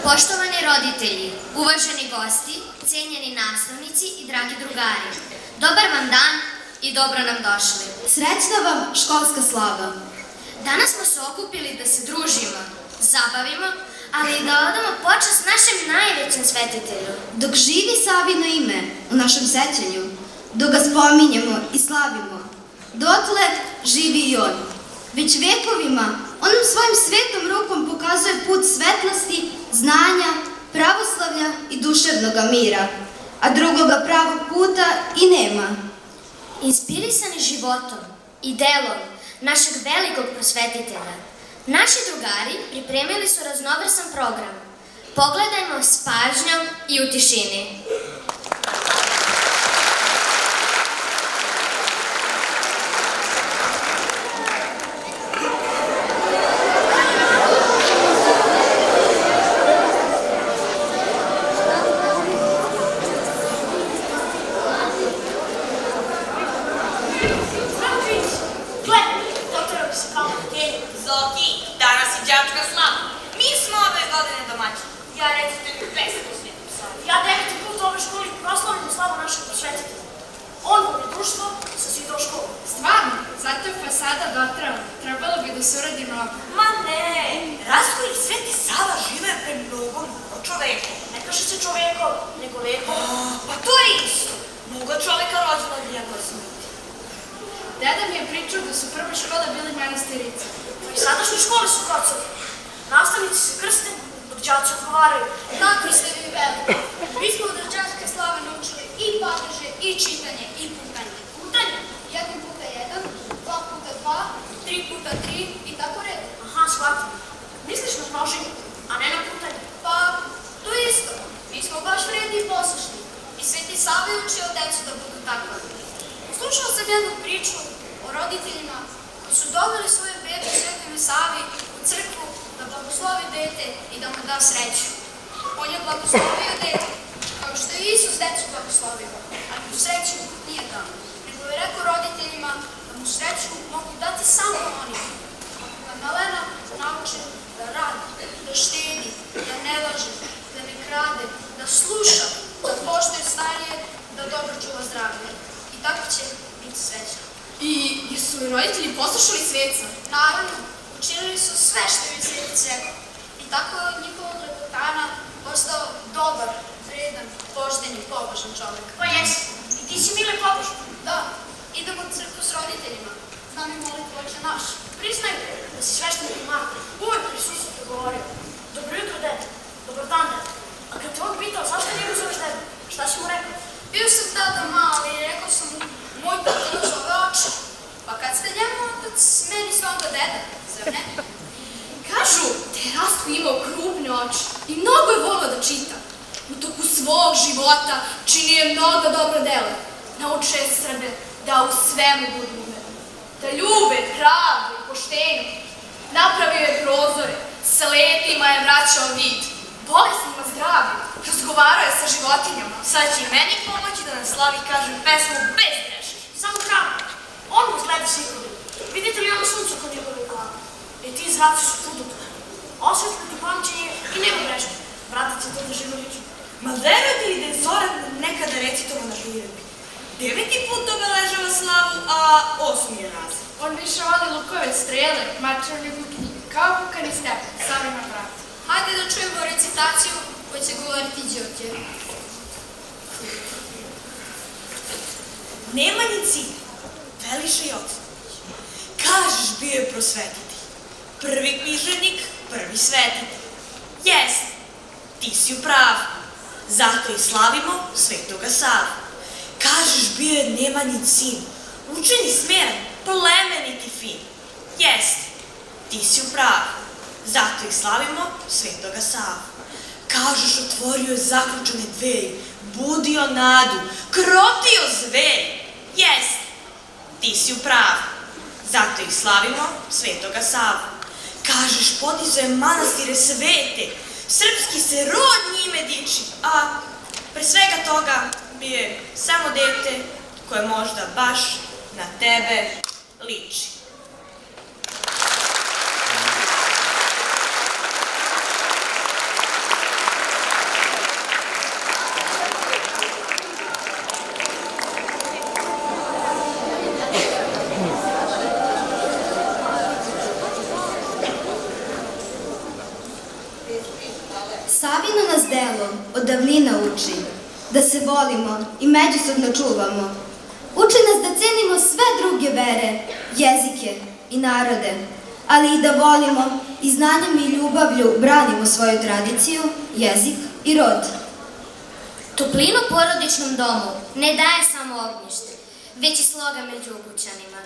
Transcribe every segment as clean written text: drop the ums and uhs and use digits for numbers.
Poštovani roditelji, uvaženi gosti, cijenjeni nastavnici i dragi drugari, dobar vam dan i dobro nam došli. Srećna vam školska slava. Danas smo se okupili da se družimo, zabavimo, ali i da odamo počast našem najvećem svetitelju. Dok živi Savino ime u našem sećanju, dok ga spominjemo i slavimo, dotle živi i on. Već vekovima on nam svojim svetom rukom pokazuje put svetlosti, znanja, pravoslavlja i duševnoga mira, a drugoga pravog puta i nema. Inspirisani životom i delom našeg velikog prosvetitelja, naši drugari pripremili su raznovrsan program. Pogledajmo s pažnjom i u tišini. Deda mi je pričao da su prve škole bili manastirice. I sadašnje škole su kocovi. Nastavnici se krste, dok đaci odgovaraju. Tako ste vi veliki. Mi smo od đačke slave naučili i padeže, i čitanje, i putanje. Putanje? 1 puta 1, 2 puta 2, 3 puta 3 i tako redom. Aha, shvatim. Misliš na množenje, a ne na putanje? Pa, to je isto. Mi smo baš vredni i poslušni. I Sveti Sava je učio decu da budu takva. Slušao sam jednu priču o roditeljima koji su doveli svoje bebe Svetome Savi u crkvu da blagoslovi dete i da mu da sreću. On je blagoslovio dete, kao što je Isus decu blagoslovio, ali mu sreću nije dao. Nego je rekao roditeljima da mu sreću mogu dati samo oni. Ako ga malena nauče da radi, da štedi, da ne laže, da ne krade, da sluša, da poštuje starije, da dobro čuva zdravlje. I tako će biti srećan. I jesu li roditelji poslušali sveca? Naravno, učinili su sve što je svetac rekao. I tako je od njihovog lepotana postao dobar, vredan, pošten i pobožan čovek. Pa jesi. I ti si mile pobožan. Da, idemo u crkvu s roditeljima. Znam i molitvu Oče naš. Priznaju da si sveštenik i Marko. Uvek pri Isusu te govorio. Dobro jutro, dete. Dobar dan, dete. A kad te on pitao zašto njega zoveš dete, šta si mu rekao? Bio sam tada mali i rekao sam mu, moj tata zove Oče. Pa kad ste njemu otac, meni ste onda deda, zar ne? Kažu da je Rastko imao krupne oči i mnogo je volio da čita. U toku svog života činio je mnogo dobro dela. Naučio je Srbe da u svemu budu umeri. Da ljube pravdu i poštenju. Napravio je prozore, slepima je vraćao vid. Bolesnima zdravlju, razgovarao je sa životinjama. Sad će i meni pomoći da na slavi kažem pesmu bez greši. Samo pravo. On mu gleda sigurno. Vidite li ono sunce kod njegove glave? I ti zraci su čudotvorni. Osvetliti pamćenje i nema greške. Vratit će to da živo lično. Ma verujete li da je Zoran nekada recitovo na priredbi? 9. put obeležava slavu, a 8. je razred. On više voli lukove strele, materijalne knjige, kao kukani stepen, sami na vratu. Hajde da čujemo recitaciju koju će govoriti Đorđe. Nemanjici, Veliša Joksimović, kažeš bio je prosvetitelj. Prvi književnik, prvi svetitelj. Jeste, ti si u pravu. Zato i slavimo Svetoga Savu. Kažeš bio je Nemanjin sin, učen i smeran, plemenit i fin. Jeste, ti si u pravu. Zato i slavimo Svetoga Savu. Kažeš otvorio je zaključane dveri, budio nadu, krotio zveri. Jeste, ti si u pravu. Zato i slavimo Svetoga Savu. Kažeš podizao je manastire svete, srpski se rod njime diči, a pre svega toga bio je samo dete koje možda baš na tebe liči. Savino nas delo od davnina uči da se volimo i međusobno čuvamo. Uči nas da cenimo sve druge vere, jezike i narode, ali i da volimo i znanjem i ljubavlju branimo svoju tradiciju, jezik i rod. Toplinu porodičnom domu ne daje samo ognjište, već i sloga među ukućanima.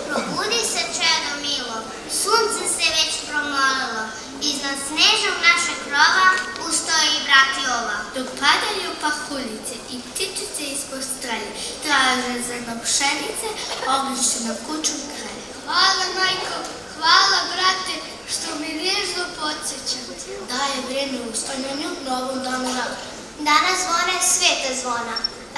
Probudi se, čedo milo, sunce se već promolilo, iznad snežnog našeg krova ustoji i vrati ova. Dok padaju pahuljice i ptičice ispod strelje, traže zrno pšenice, ognjište na kuću kralje. Hvala, majko, hvala, brate, što mi nježno podsjećate. Daje vrijeme u stojanju novom danu rada. Danas zvone sveta zvona,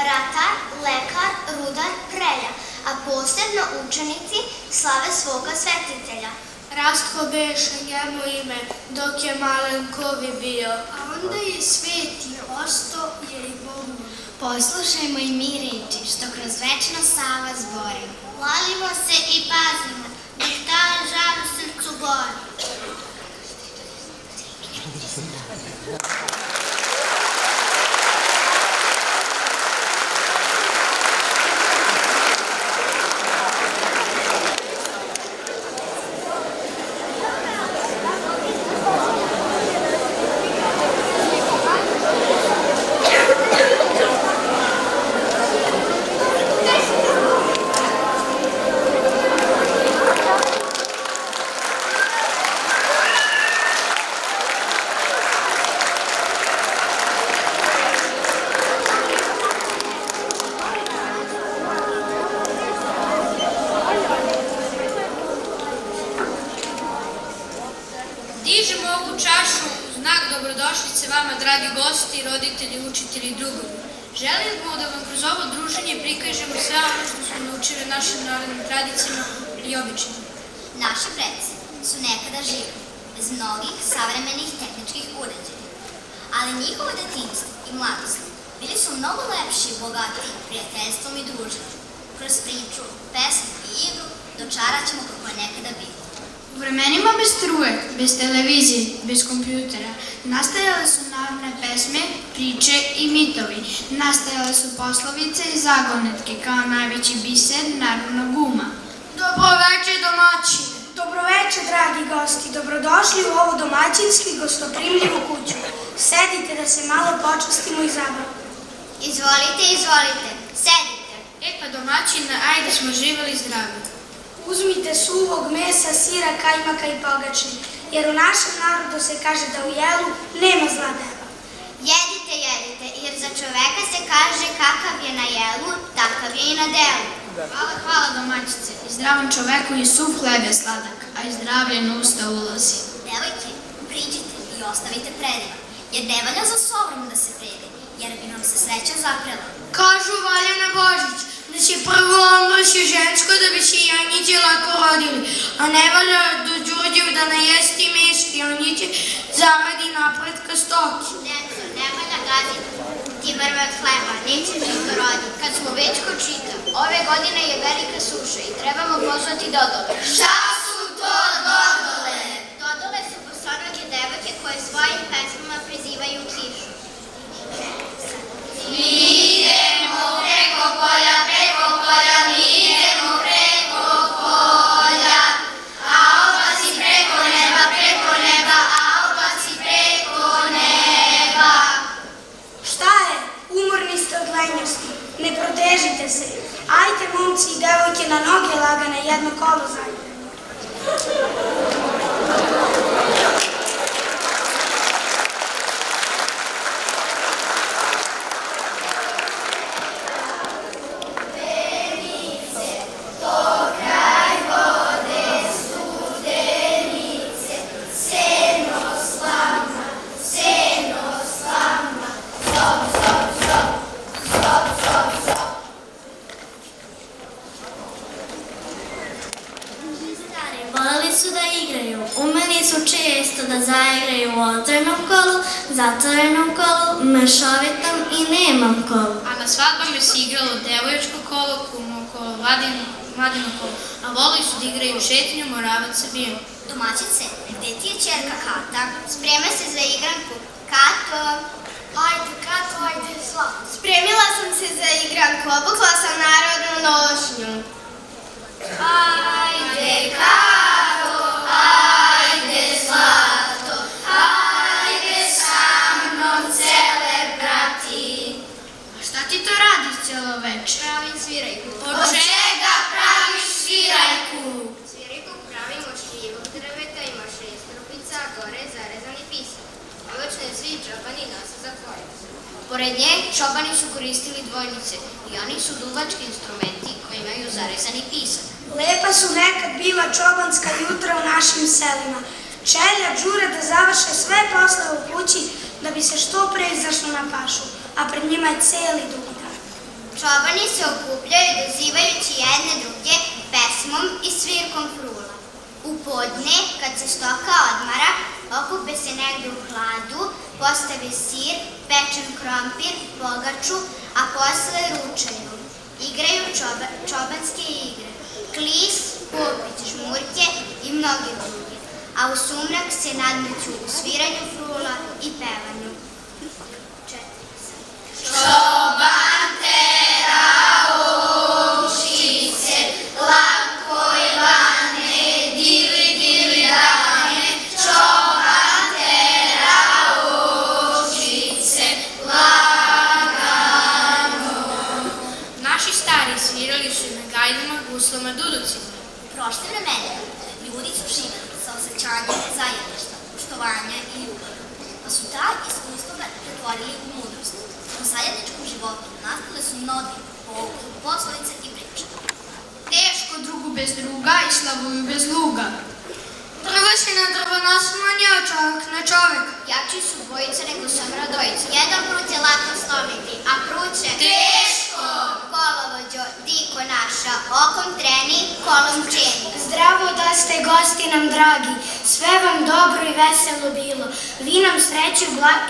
ratar, lekar, rudar, prelja, a posebno učenici slave svoga svetitelja. Rastko beše njemu ime, dok je malen kovi bio. A onda je sveti osto jer i Bogu. Poslušajmo i mi riječi, što kroz večno Sava zbori. Molimo se i pazimo, dok ta žar u srcu gori. Dižemo ovu čašu u znak dobrodošlice vama, dragi gosti, roditelji, učitelji i drugovi. Želimo da vam kroz ovo druženje prikažemo sve ono što smo naučili našim narodnim tradicijama i običajima. Naši preci su nekada živjeli bez mnogih savremenih tehničkih uređaja, ali njihovo detinjstvo i mladost bili su mnogo lepši i bogatiji prijateljstvom i druženjem. Kroz priču, pesmu i igru dočarat ćemo kako je nekada bilo. U vremenima bez struje, bez televizije, bez kompjutera, nastajale su narodne pesme, priče i mitovi. Nastajale su poslovice i zagonetke kao najveći biser narodnog uma. Dobroveče, domaćine! Dobroveče, dragi gosti! Dobrodošli u ovu domaćinski gostoprimljivu kuću. Sedite da se malo počastimo i zabavimo. Izvolite, izvolite, sedite. Pa domaćina, ajde smo živjeli zdravi. Uzmite suvog mesa, sira, kajmaka i pogače, jer u našem narodu se kaže da u jelu nema zla dela. Jedite, jedite, jer za čoveka se kaže kakav je na jelu, takav je i na delu. Hvala domaćice. I zdravom čoveku i suv hleb je sladak, a i zdravlje na usta ulazi. Devojke, priđite i ostavite predivan, jer ne valja za sobrom da se predi, jer bi nam se sreća zaprela. Kažu valja na Božić, da će prvo omrši žensko da bi se janjiće lako rodili, a ne valja do đurđev da najesti meški, janjiće zaradi napretka stoki. Deco, ne valja gaziti ti vrve od hleba, neće žito roditi. Kad smo već kod čita, ove godine je velika suša i trebamo pozvati dodole. Šta su to dodole? Dodole su bosonoge devojke koje svojim pesmama prizivaju kišu. Mi idemo preko polja, mi idemo preko polja, a oblaci preko neba, a oblaci preko neba. Šta je? Umorni ste od lenjosti. Ne protežite se. Ajte, momci i devojke, na noge lagane, jedno kolo zajedno. Veni su da igraju, umeli su često da zaigraju u otvorenom kolu, zatvorenom kolu, mešovitom i nemam kolu. A na svadbama se igralo devojačko kolo, kumo kolo, mladino kolo, a volili su da igraju šetnju, moravac sa bijem. Domaćice, gde ti je čerka Kata? Sprema se za igranku. Kato! Ajde, Kato, ajde, Zlato. Spremila sam se za igranku, obukla sam narodnu nošnju. Ajde, Kato, ajde, Zlato, ajde sa mnom celebrati. A šta ti to radiš cijelo večer? Pravim svirajku. Od čega praviš svirajku? Svirajku pravim od šljivog drveta, ima 6 rupica, gore zarezani pisak. Obično svi čobani nose za kojac. Pored nje čobani su koristili dvojnice i oni su duvački instrumenti koji imaju zarezani pisak. Lepa su nekad bila čobanska jutra u našim selima. Čelja džure da završe sve posle u kući da bi se što pre izašlo na pašu, a pred njima je celi dugi dan. Čobani se okupljaju dozivajući jedne druge pesmom i svirkom frula. U podne, kad se stoka odmara, okupe se negde u hladu, postave sir, pečen krompir, pogaču, a posle ručaju. Igraju čobanske igre, klis, popić, žmurke i mnoge druge, a u sumrak se nadmeću u sviranju frula i pevanju. Čoban tera ovčice, lako i lane, dili, dili, dane. Čoban tera ovčice, lagano. Naši stari svirali su na gajdama, guslama, duducima. U prošle vremena ljudi su živeli sa osjećanjem zajedništva, poštovanja i ljubavi, pa su ta iskustva pretvorili u mudrost. U zajedničkom životu nastale su mnogi poslovice i priče. Teško drugu bez druga i slavuju bez luga. Drvo se na drvo naslanjao, čovjek na čovjek. Jači su dvojice nego samra dojice. Jedan prut je lako slomiti, a pruće teško. Kolovođo, diko naša, okom treni, kolom čeni. Zdravo da ste gosti nam dragi, sve vam dobro i veselo bilo. Vi nam sreću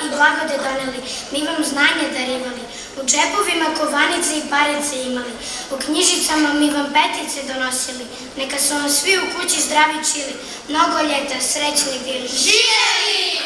i blagode doneli, mi vam znanje darivali. U džepovima kovanice i parice imali, u knjižicama mi vam petice donosili. Neka su vam svi u kući zdravi čili, mnogo ljeta srećni bili. Živjeli!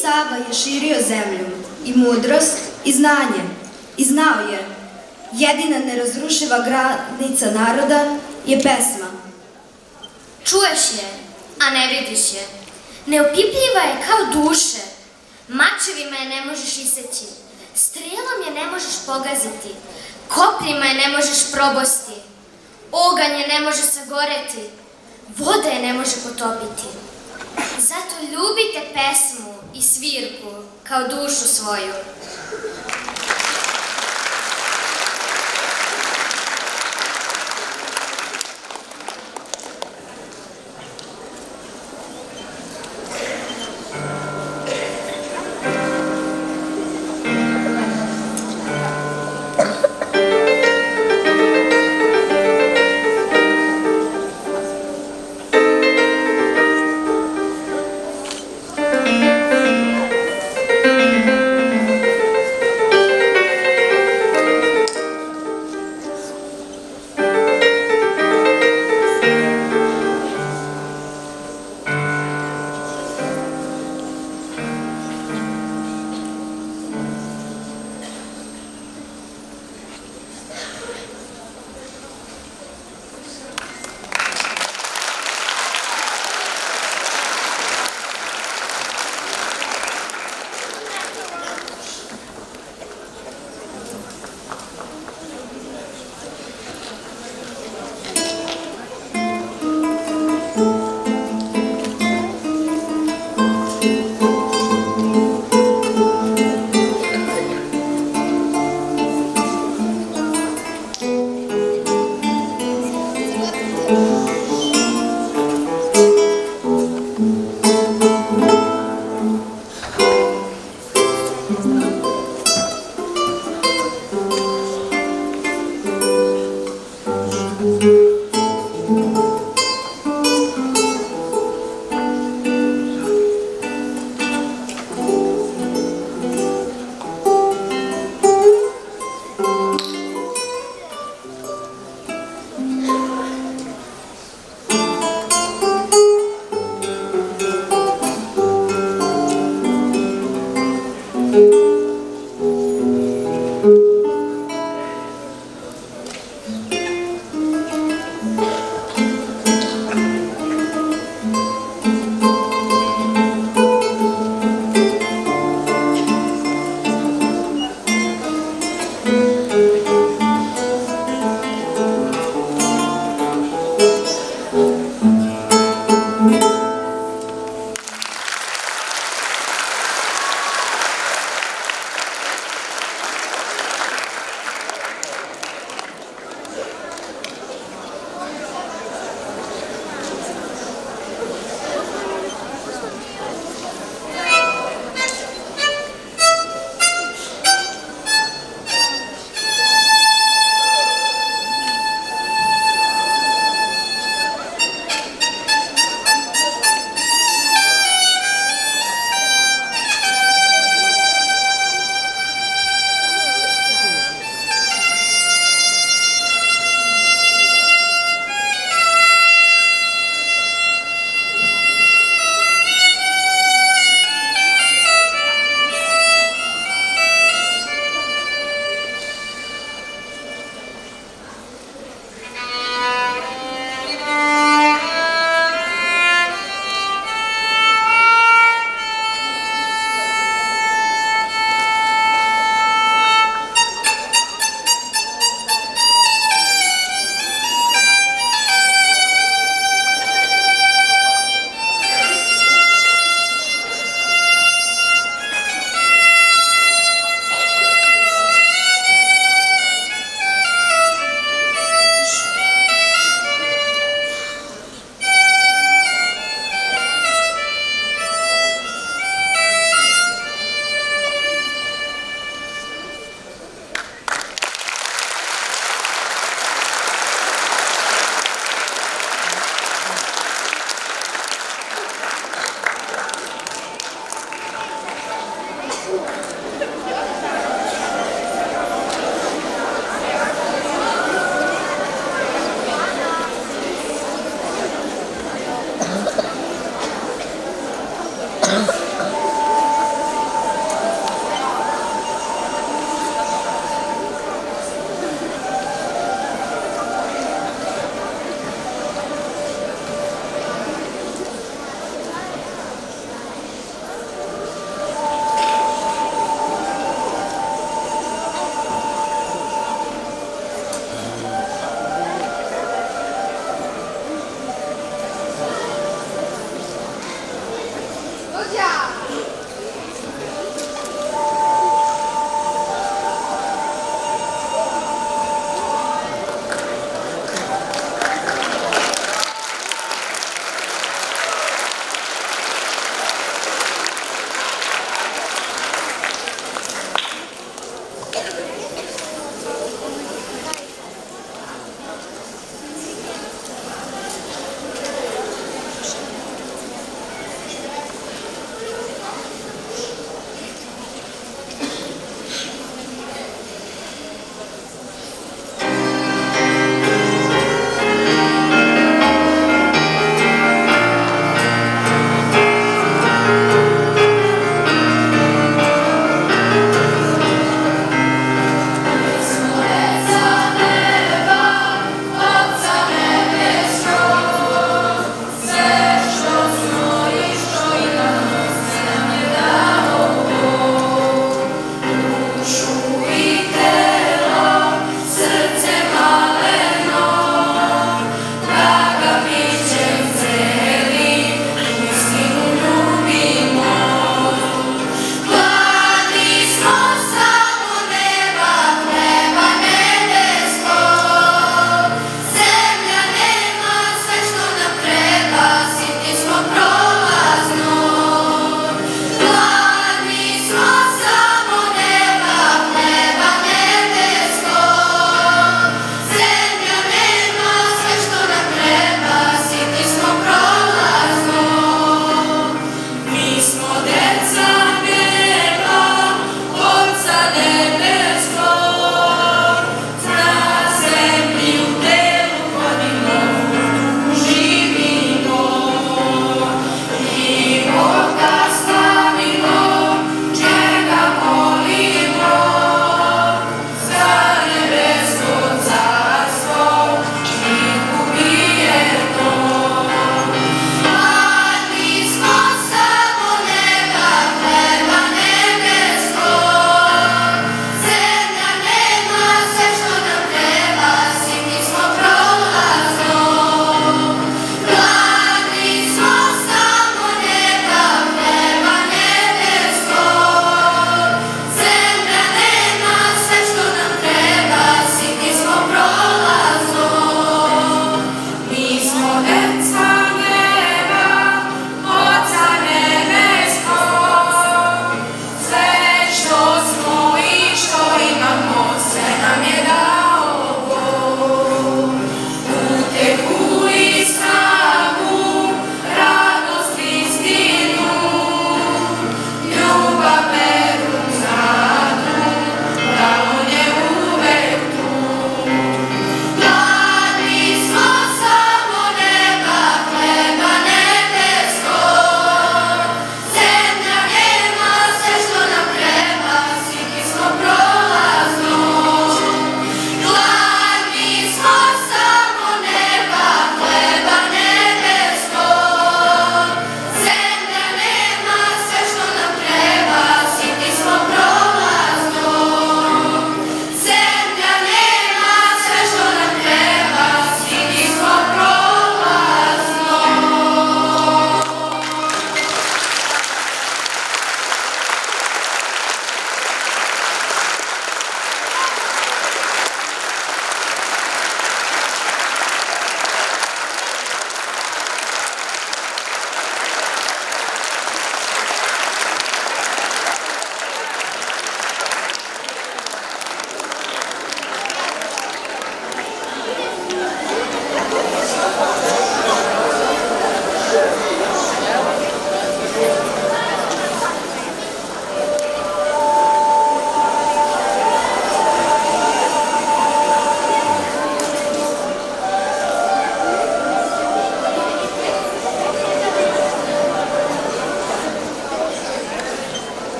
Sava je širio zemlju i mudrost i znanje i znao je, jedina nerazrušiva granica naroda je pesma. Čuješ je, a ne vidiš je. Neopipljiva je kao duše. Mačevima je ne možeš iseći. Strelom je ne možeš pogaziti. Koprima je ne možeš probosti. Oganj je ne može sagoreti. Voda je ne može potopiti. Zato ljubite pesmu i svirku kao dušu svoju.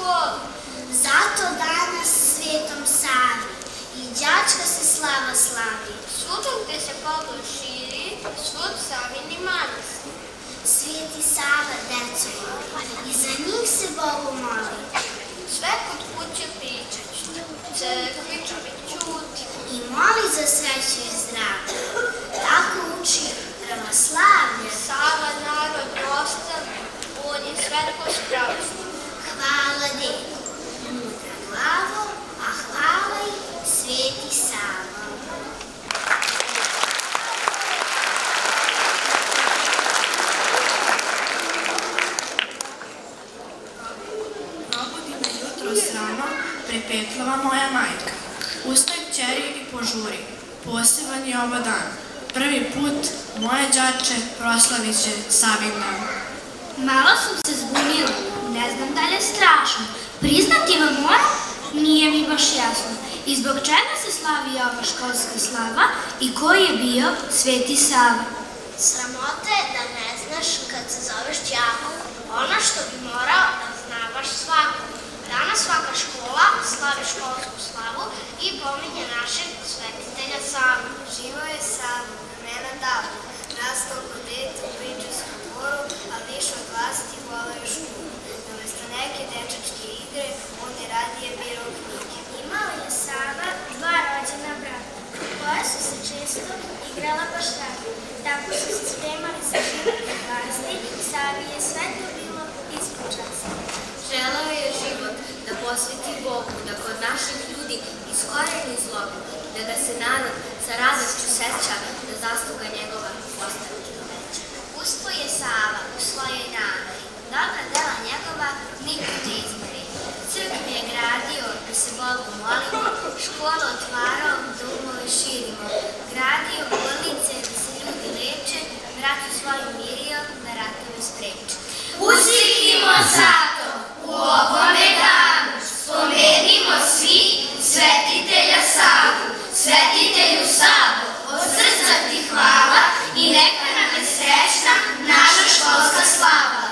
školu. Zato danas Svetom Savi i đačka se slava slavi. Svudom gde se pogled širi, svud Savini manastir. Sveti Sava decu voli i za njih se Bogu moli. Sve kod kuće pričat ću, crkvi čovjek ćuti. I moli za sreću i zdravlje. Tako uči pravoslavlje. Sava narod ostavlja, on je svetlost pravoslavlja. Hvala dedu, mudra glavo, a hvala i Sveti Sava. Probudi me jutros rano, prepetlava moja majka. Ustaj kćeri i požuri, poseban je ovo dan. Prvi put moje đače proslavit će Savin dan. Malo sam se zbunila, ne znam da li je strašno. Priznati vam moram, nije mi baš jasno. I zbog čega se slavi ova školska slava i koji je bio Sveti Sava? Sramota je da ne znaš kad se zoveš đavo, ono što bi morao da zna baš svako. Danas svaka škola slavi školsku slavu i pominje našeg svetitelja Savu. Živo je Sava, vremena davno, rastao kod dete u pričarskom dvoru, a više od 20 volaju školu. Namesto neke dečačke igre, on je radije birao knjige. Imao je Sava 2 rođena brata, koja su se često igrala baš rado. Tako su se spremali za život u vlasti, Savi je sve to bilo ispod časti. Želeo je život da posveti Bogu, da kod naših ljudi iskoreni zlobu, da ga se narod sa radošću seća, da zasluga njegova ostane veća. Uspo je Sava u svojoj nameri, dobra dela njegova niko ne izmeri. Crkve je gradio da se Bogu molimo, školu otvarao da umove širimo, gradio bolnice da se ljudi leče, bratu svoju mirio da ratove spreče. Ustihnimo zato u ovome danu, spomenimo svi svetitelja Savu. Svetitelju Savo, od srca ti hvala i neka nam je srećna naša školska slava.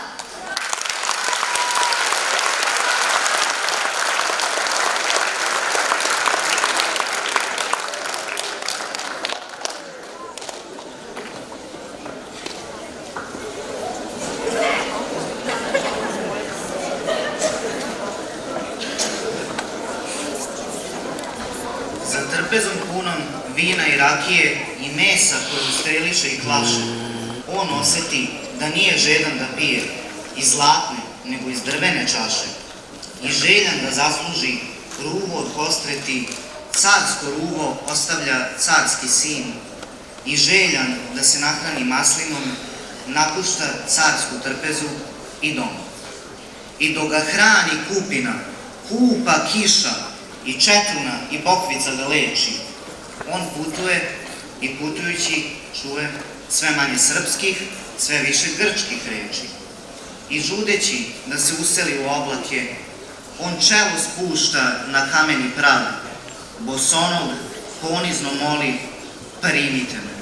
Za trpezom punom vina i rakije i mesa koju streliše i klaše, on oseti da nije žedan da pije iz zlatne, nego iz drvene čaše. I željan da zasluži ruvo od kostreti, carsko ruvo ostavlja carski sin. I željan da se nahrani maslinom, napušta carsku trpezu i dom. I dok ga hrani kupina, kupa kiša, i četruna i bokvica ga leči. On putuje i putujući čuje sve manje srpskih, sve više grčkih reči. I žudeći da se useli u oblake, on čelo spušta na kameni prag, bosonog ponizno moli, primite me.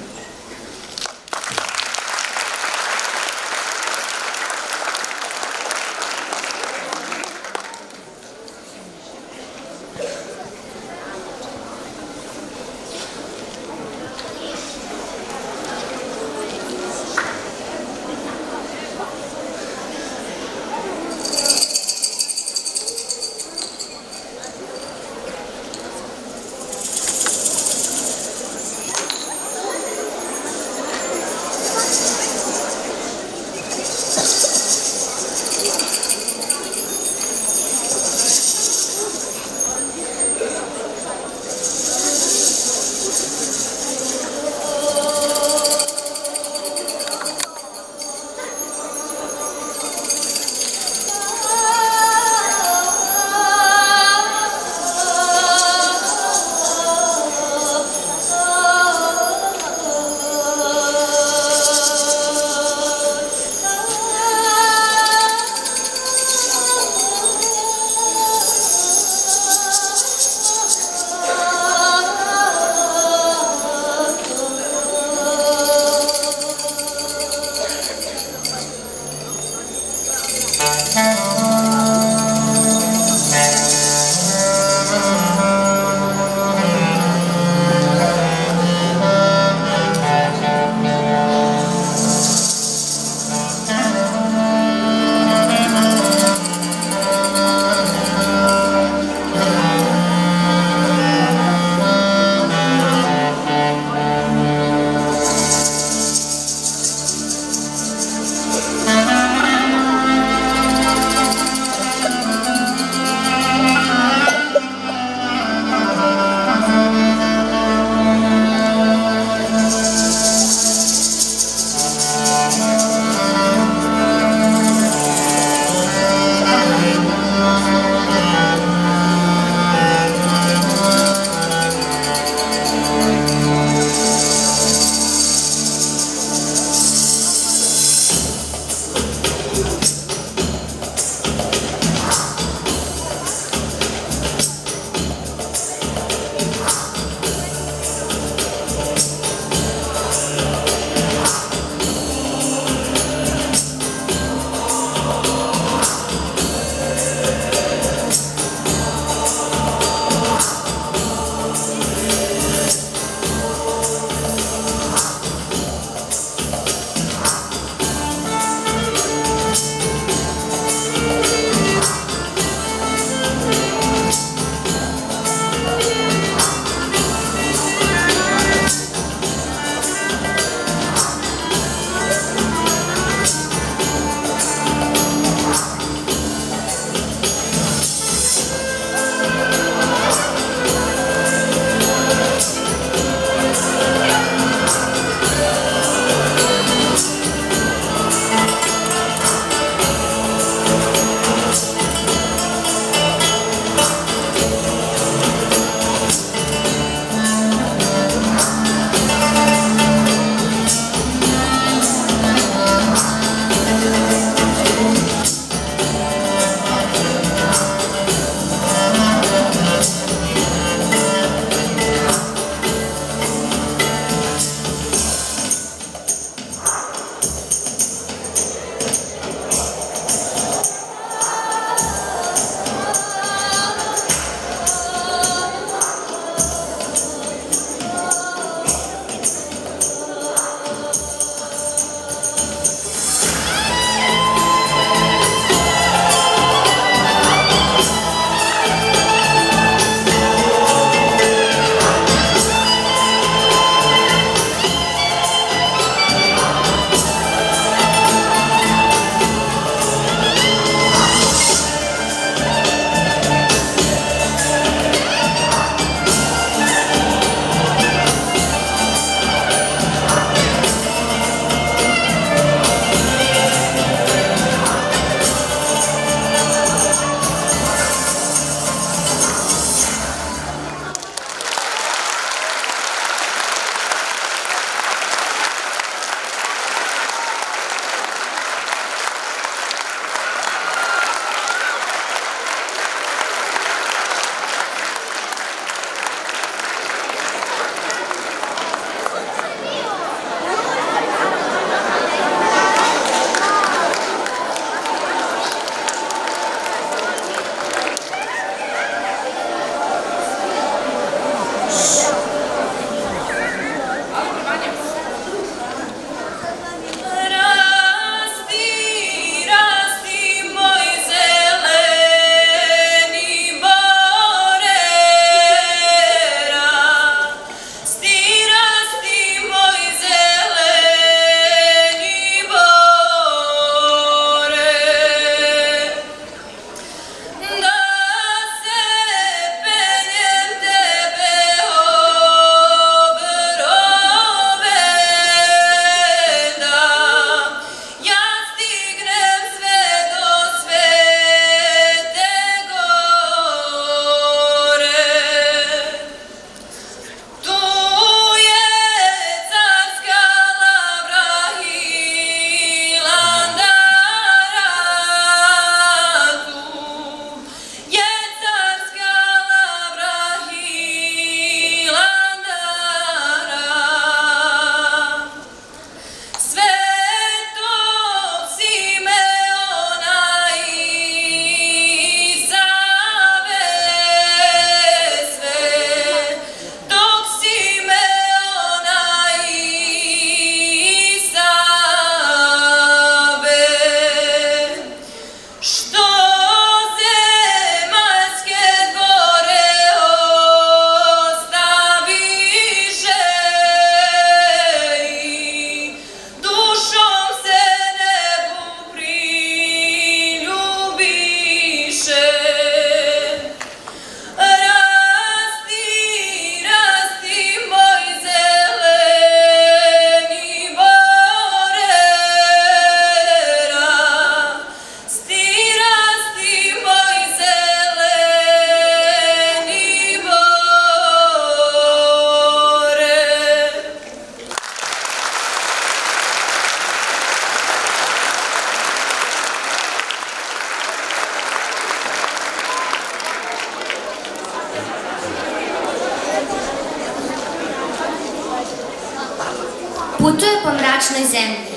Putuje po mračnoj zemlji.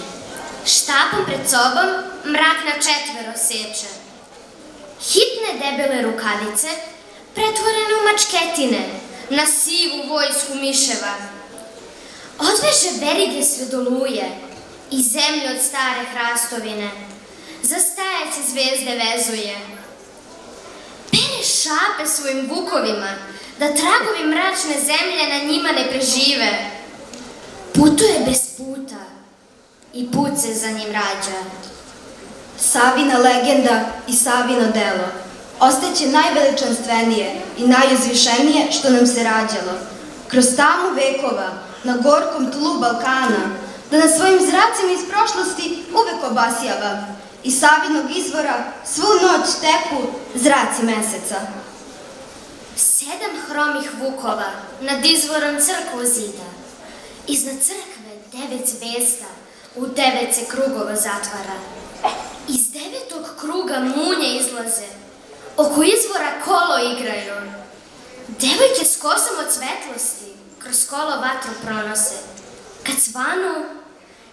Štapom pred sobom mrak na četvero seče. Hitne debele rukavice pretvorene u mačketine na sivu vojsku miševa. Odveže verige sve do luje i zemlju od stare hrastovine. Za stajaće zvezde vezuje. Pere šape svojim vukovima da tragovi mračne zemlje na njima ne prežive. Putuje bez puta i put se za njim rađa. Savina legenda i Savino delo ostaće najveličanstvenije i najuzvišenije što nam se rađalo. Kroz tamu vekova, na gorkom tlu Balkana, da na svojim zracima iz prošlosti uvek obasjava. Iz Savinog izvora svu noć teku zraci meseca. 7 hromih vukova nad izvorom crkvu zida. Iznad crkve 9 zvijezda u 9 se krugova zatvara. Iz 9. kruga munje izlaze. Oko izvora kolo igraju. Devojke s kosom od svetlosti kroz kolo vatru pronose. Kad svanu,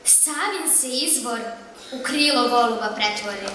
Savin se izvor u krilo goluba pretvori.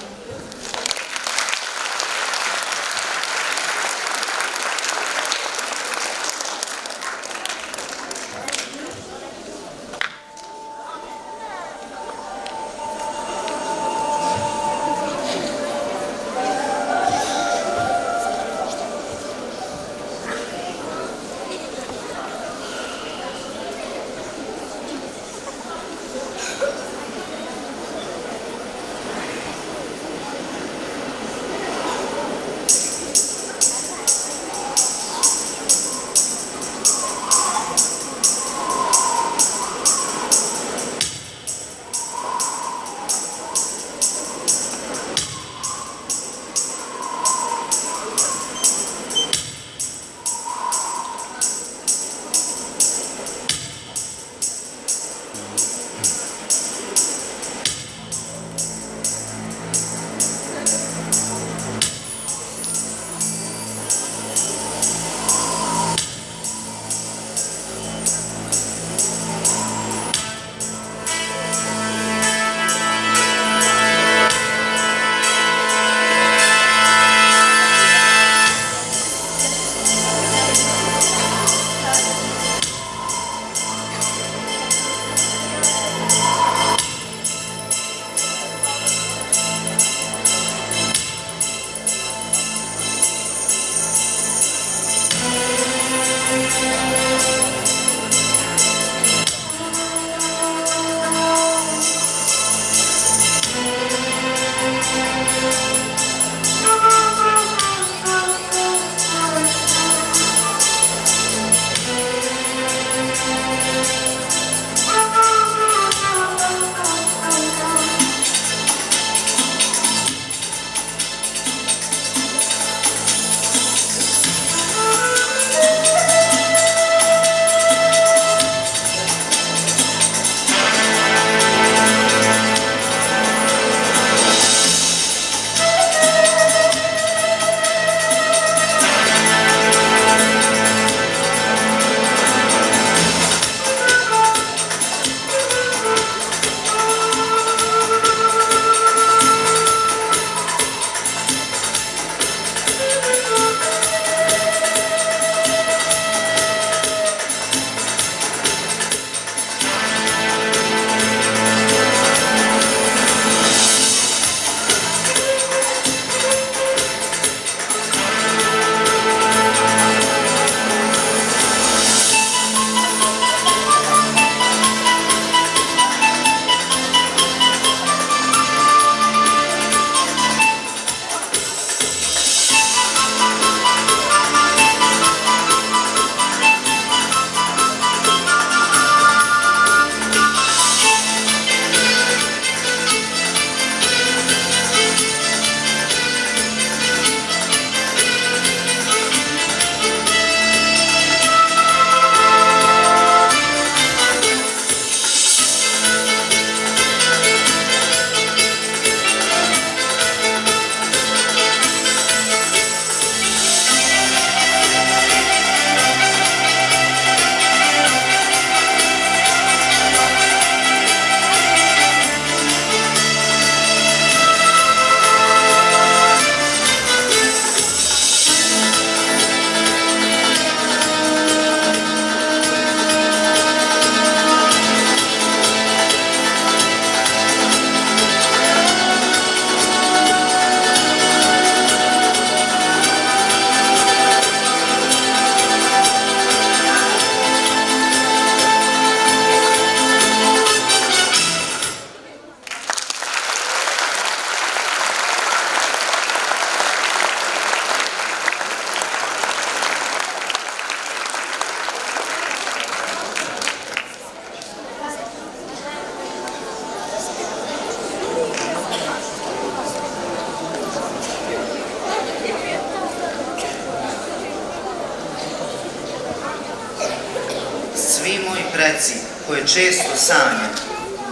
koje često sanjam,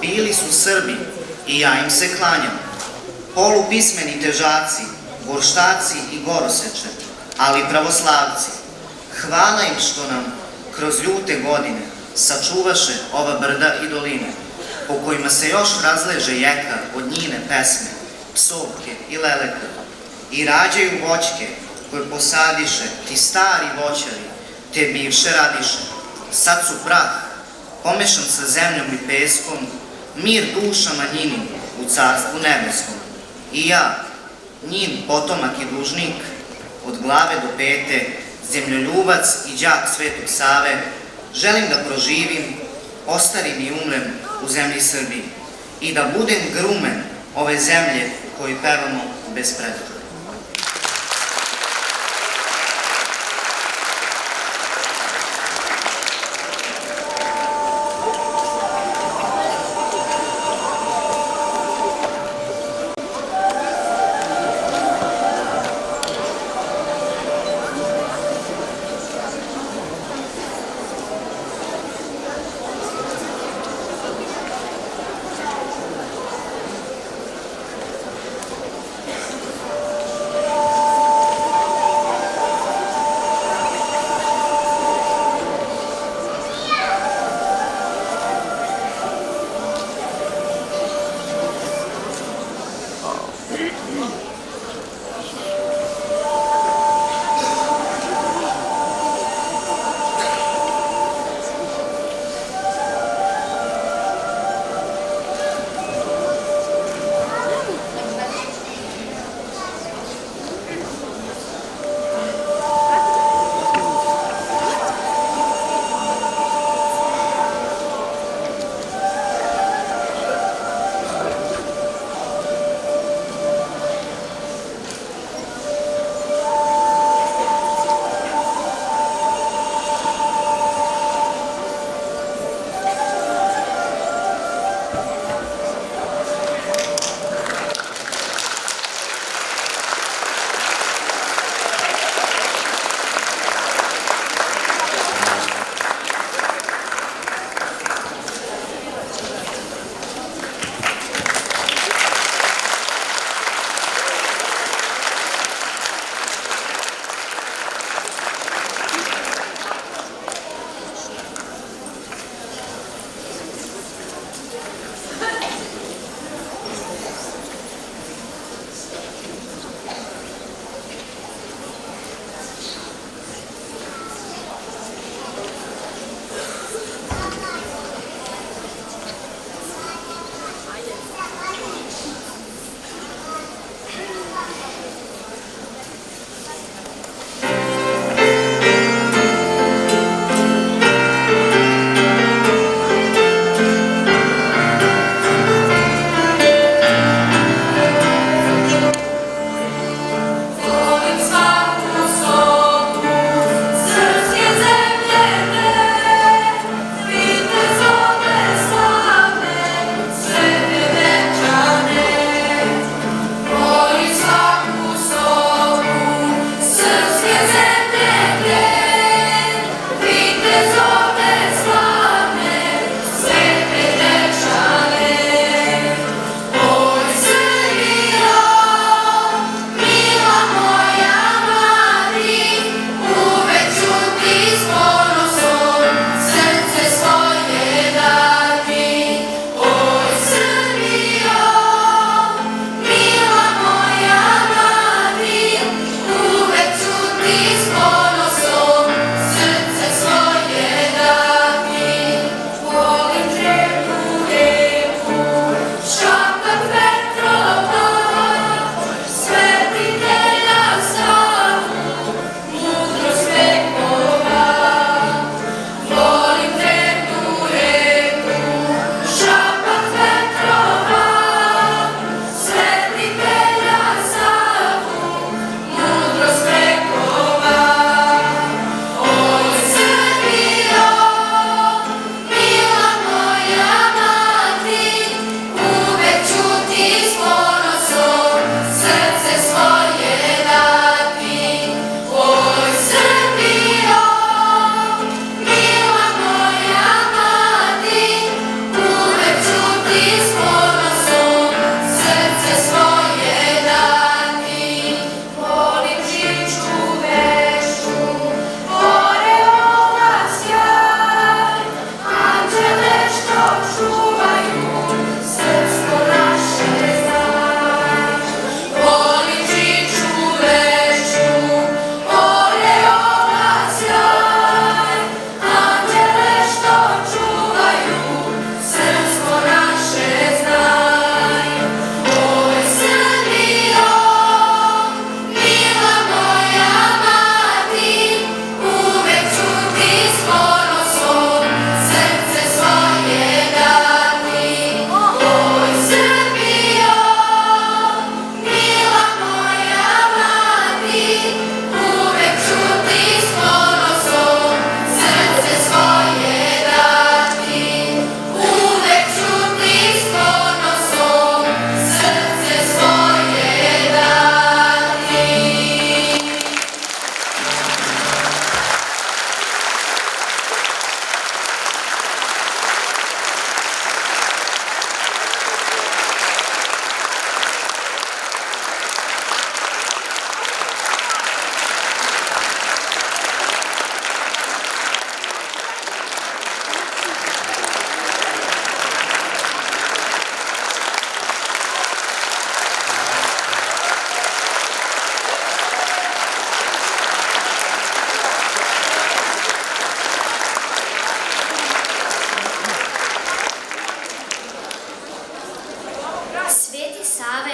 bili su Srbi i ja im se klanjam. Polupismeni težaci, gorštaci i goroseče, ali pravoslavci. Hvala im što nam kroz ljute godine sačuvaše ova brda i doline, po kojima se još razleže jeka od njine pesme, psovke i leleke. I rađaju voćke koje posadiše ti stari voćari, te bivše radiše. Sad su prah, pomešan sa zemljom i peskom, mir dušama njinim u carstvu nebeskom. I ja, njim potomak i dužnik, od glave do pete, zemljoljubac i đak Svetog Save, želim da proživim, ostarim i umrem u zemlji Srbiji i da budem grumen ove zemlje koju pevamo bez predaha.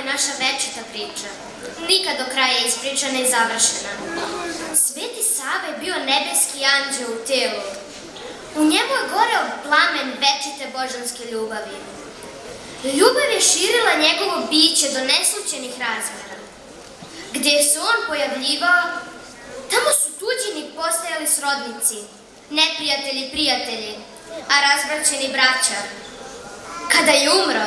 je naša večita priča. Nikad do kraja ispričana i završena. Sveti Sava je bio nebeski anđeo u telu. U njemu je goreo plamen večite božanske ljubavi. Ljubav je širila njegovo biće do neslućenih razmera. Gdje se on pojavljivao, tamo su tuđini postajali srodnici, neprijatelji prijatelji, a razbraćeni braća. Kada je umro,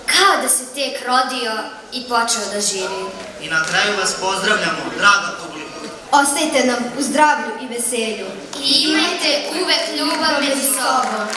kao da se tek rodio i počeo da živi. I na kraju vas pozdravljamo, draga publiko. Ostajte nam u zdravlju i veselju. I imajte uvek ljubav među sobom.